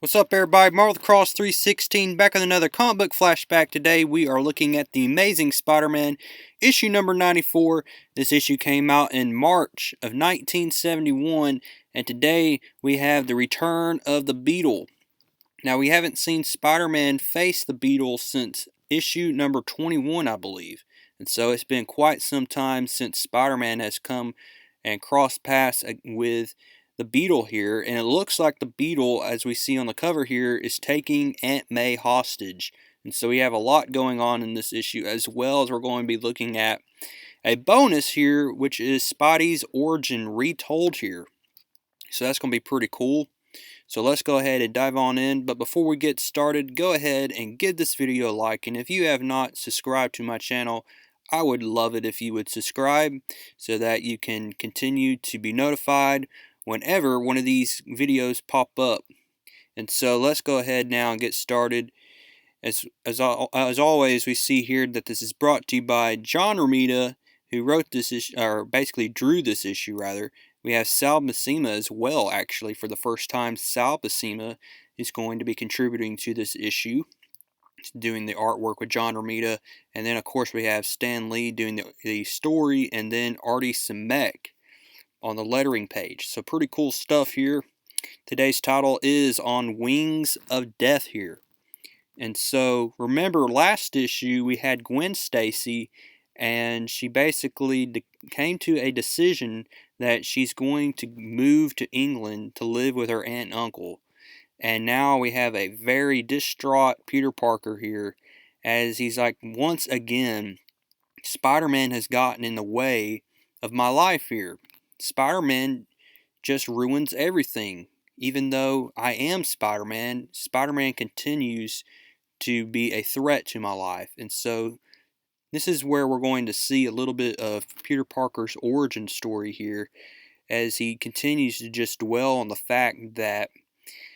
What's up, everybody? Marvel the Cross 316 back with another comic book flashback. Today we are looking at the Amazing Spider-Man issue number 94. This issue came out in March of 1971, and today we have the return of the Beetle. Now, we haven't seen Spider-Man face the Beetle since issue number 21, I believe. And so it's been quite some time since Spider-Man has come and crossed paths with the Beetle here. And it looks like the Beetle, as we see on the cover here, is taking Aunt May hostage. And so we have a lot going on in this issue, as well as we're going to be looking at a bonus here, which is Spidey's origin retold here. So that's going to be pretty cool. So let's go ahead and dive on in. But before we get started, go ahead and give this video a like. And if you have not subscribed to my channel, I would love it if you would subscribe so that you can continue to be notified whenever one of these videos pop up. And so let's go ahead now and get started. As always, we see here that this is brought to you by John Romita, who wrote this issue, or basically drew this issue rather. We have Sal Buscema as well, actually. For the first time, Sal Buscema is going to be contributing to this issue, doing the artwork with John Romita. And then, of course, we have Stan Lee doing the story, and then Artie Simek on the lettering page. So pretty cool stuff here. Today's title is On Wings of Death here. And so, remember last issue we had Gwen Stacy, and she basically came to a decision that she's going to move to England to live with her aunt and uncle. And now we have a very distraught Peter Parker here, as he's like, once again, Spider-Man has gotten in the way of my life here. Spider-Man just ruins everything. Even though I am Spider-Man, Spider-Man continues to be a threat to my life. And so this is where we're going to see a little bit of Peter Parker's origin story here, as he continues to just dwell on the fact that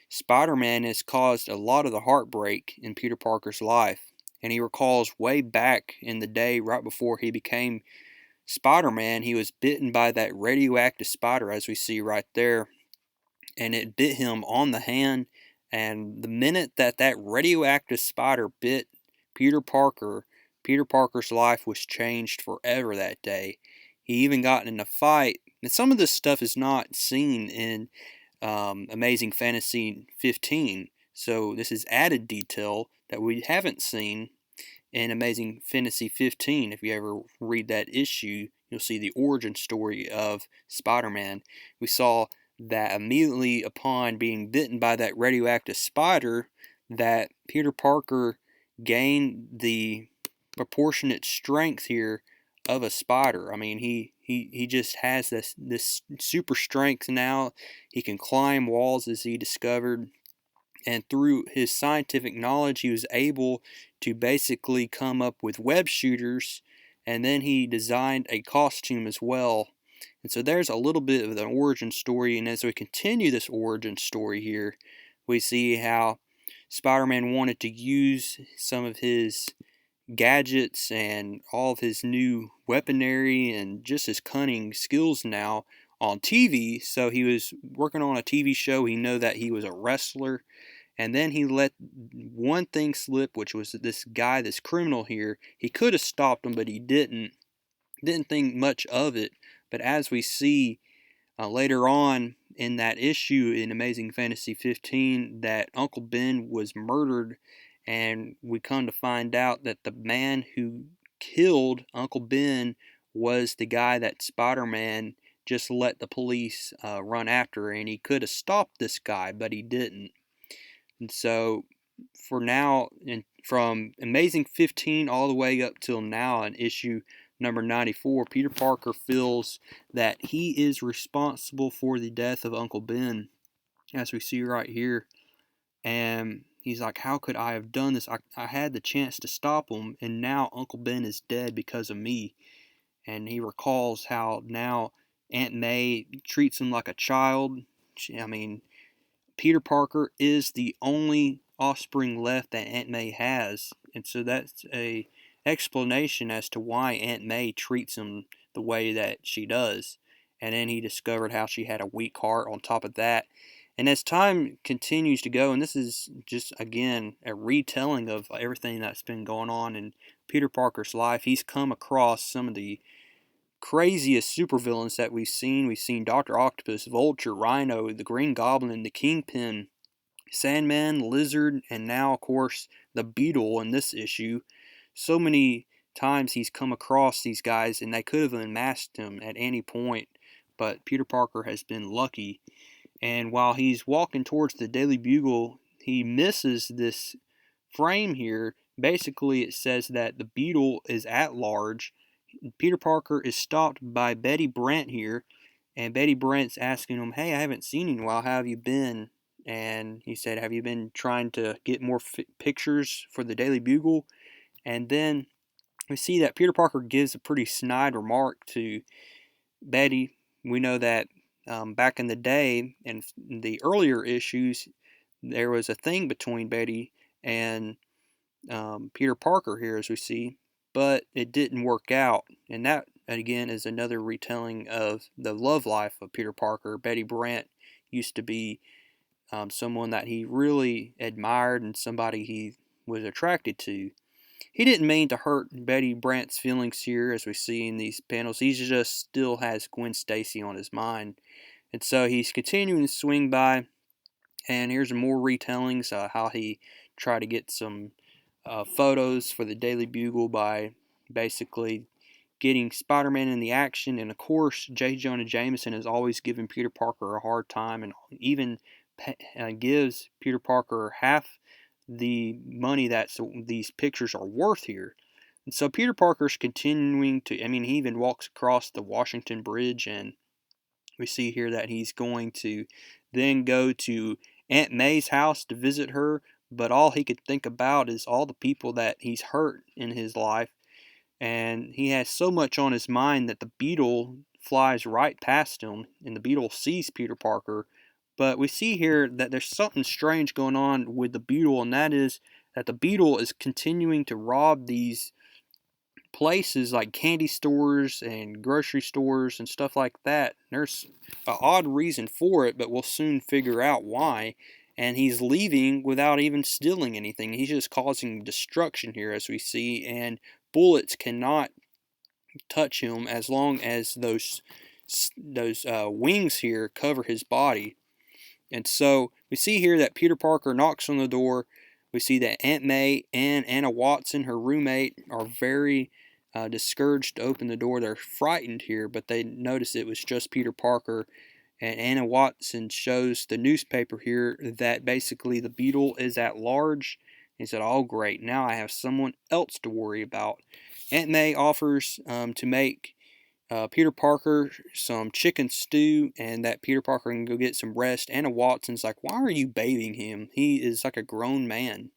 Spider-Man has caused a lot of the heartbreak in Peter Parker's life. And he recalls way back in the day right before he became Spider-Man, he was bitten by that radioactive spider, as we see right there, and it bit him on the hand. And the minute that radioactive spider bit Peter Parker, Peter Parker's life was changed forever that day. He even got in a fight, and some of this stuff is not seen in Amazing Fantasy 15. So this is added detail that we haven't seen in Amazing Fantasy 15. If you ever read that issue, you'll see the origin story of Spider-Man. We saw that immediately upon being bitten by that radioactive spider, that Peter Parker gained the proportionate strength here of a spider. I mean, he just has this super strength now. He can climb walls, as he discovered, and through his scientific knowledge, he was able to basically come up with web shooters, and then he designed a costume as well. And so there's a little bit of the origin story, and as we continue this origin story here, we see how Spider-Man wanted to use some of his gadgets and all of his new weaponry and just his cunning skills now on TV. So he was working on a TV show. He knew that he was a wrestler, and then he let one thing slip, which was this guy, this criminal here. He could have stopped him, but he didn't. Didn't think much of it. But as we see later on in that issue in Amazing Fantasy 15, that Uncle Ben was murdered, and we come to find out that the man who killed Uncle Ben was the guy that Spider-Man just let the police run after, and he could have stopped this guy, but he didn't. And so, for now, from Amazing 15 all the way up till now in issue number 94, Peter Parker feels that he is responsible for the death of Uncle Ben, as we see right here. And he's like, how could I have done this? I had the chance to stop him, and now Uncle Ben is dead because of me. And he recalls how now Aunt May treats him like a child. I mean, Peter Parker is the only offspring left that Aunt May has, and so that's a explanation as to why Aunt May treats him the way that she does. And then he discovered how she had a weak heart on top of that. And as time continues to go, and this is just, again, a retelling of everything that's been going on in Peter Parker's life, he's come across some of the craziest supervillains that we've seen. We've seen Dr. Octopus, Vulture, Rhino, the Green Goblin, the Kingpin, Sandman, Lizard, and now, of course, the Beetle in this issue. So many times he's come across these guys, and they could have unmasked him at any point, but Peter Parker has been lucky. And while he's walking towards the Daily Bugle, he misses this frame here. Basically, it says that the Beetle is at large. Peter Parker is stopped by Betty Brant here, and Betty Brant's asking him, "Hey, I haven't seen you in a while. How have you been?" And he said, "Have you been trying to get more pictures for the Daily Bugle?" And then we see that Peter Parker gives a pretty snide remark to Betty. We know that back in the day, in the earlier issues, there was a thing between Betty and Peter Parker here, as we see, but it didn't work out. And that, again, is another retelling of the love life of Peter Parker. Betty Brant used to be someone that he really admired and somebody he was attracted to. He didn't mean to hurt Betty Brant's feelings here, as we see in these panels. He just still has Gwen Stacy on his mind. And so he's continuing to swing by, and here's more retellings, how he tried to get some photos for the Daily Bugle by basically getting Spider-Man in the action. And of course, J. Jonah Jameson has always given Peter Parker a hard time, and even gives Peter Parker half the money that these pictures are worth here. And so Peter Parker's continuing to, he even walks across the Washington Bridge, and we see here that he's going to then go to Aunt May's house to visit her, but all he could think about is all the people that he's hurt in his life, and he has so much on his mind that the Beetle flies right past him, and the Beetle sees Peter Parker. But we see here that there's something strange going on with the Beetle, and that is that the Beetle is continuing to rob these places like candy stores and grocery stores and stuff like that. There's an odd reason for it, but we'll soon figure out why. And he's leaving without even stealing anything. He's just causing destruction here, as we see, and bullets cannot touch him as long as those wings here cover his body. And so we see here that Peter Parker knocks on the door. We see that Aunt May and Anna Watson, her roommate, are very discouraged to open the door. They're frightened here, but they notice it was just Peter Parker. And Anna Watson shows the newspaper here that basically the Beetle is at large. He said, "Oh, great, now I have someone else to worry about." Aunt May offers to make Peter Parker some chicken stew, and that Peter Parker can go get some rest. Anna Watson's like, "Why are you bathing him? He is like a grown man."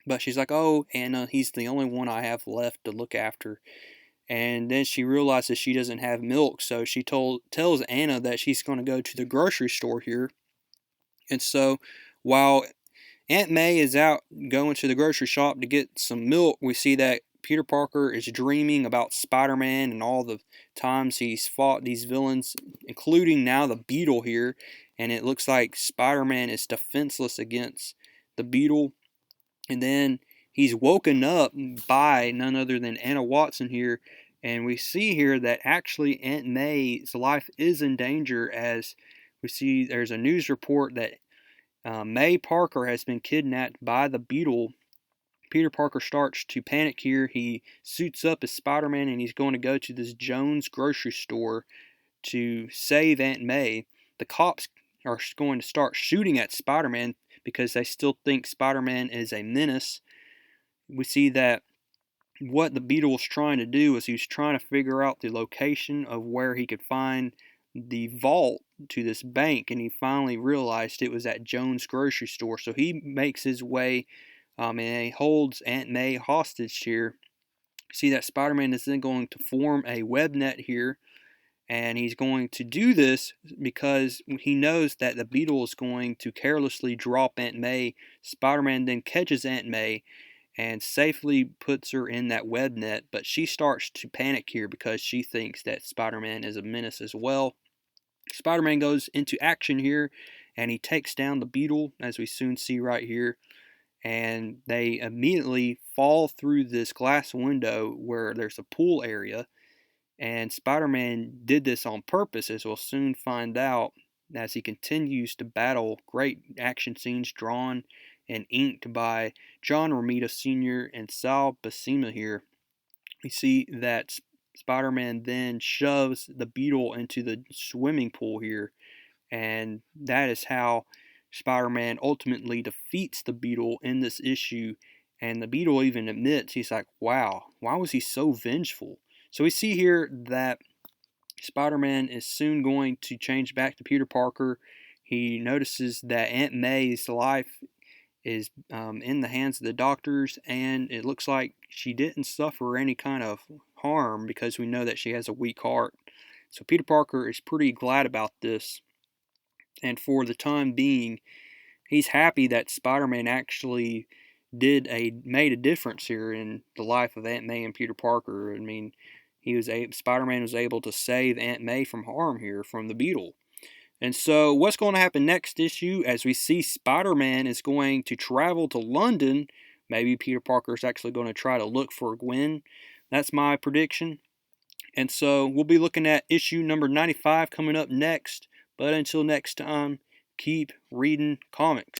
But she's like, "Oh, Anna, he's the only one I have left to look after." And then she realizes she doesn't have milk, so she tells Anna that she's going to go to the grocery store here. And so while Aunt May is out going to the grocery shop to get some milk, we see that Peter Parker is dreaming about Spider-Man and all the times he's fought these villains, including now the Beetle here. And it looks like Spider-Man is defenseless against the Beetle. And then he's woken up by none other than Anna Watson here. And we see here that actually Aunt May's life is in danger, as we see there's a news report that May Parker has been kidnapped by the Beetle. Peter Parker starts to panic here. He suits up as Spider-Man, and he's going to go to this Jones grocery store to save Aunt May. The cops are going to start shooting at Spider-Man because they still think Spider-Man is a menace. We see that what the Beetle was trying to do is he was trying to figure out the location of where he could find the vault to this bank, and he finally realized it was at Jones grocery store. So he makes his way and he holds Aunt May hostage here. See that Spider-Man is then going to form a web net here, and he's going to do this because he knows that the Beetle is going to carelessly drop Aunt May. Spider-Man then catches Aunt May and safely puts her in that web net, but she starts to panic here because she thinks that Spider-Man is a menace as well. Spider-Man goes into action here, and he takes down the Beetle, as we soon see right here. And they immediately fall through this glass window where there's a pool area. And Spider-Man did this on purpose, as we'll soon find out, as he continues to battle. Great action scenes drawn and inked by John Romita Sr. and Sal Buscema here. We see that Spider-Man then shoves the Beetle into the swimming pool here, and that is how Spider-Man ultimately defeats the Beetle in this issue. And the Beetle even admits, he's like, wow, why was he so vengeful? So we see here that Spider-Man is soon going to change back to Peter Parker. He notices that Aunt May's life is in the hands of the doctors, and it looks like she didn't suffer any kind of harm because we know that she has a weak heart. So Peter Parker is pretty glad about this, and for the time being, he's happy that Spider-Man actually made a difference here in the life of Aunt May and Peter Parker. I mean, Spider-Man was able to save Aunt May from harm here from the Beetle. And so what's going to happen next issue, as we see Spider-Man is going to travel to London. Maybe Peter Parker is actually going to try to look for Gwen. That's my prediction. And so we'll be looking at issue number 95 coming up next. But until next time, keep reading comics.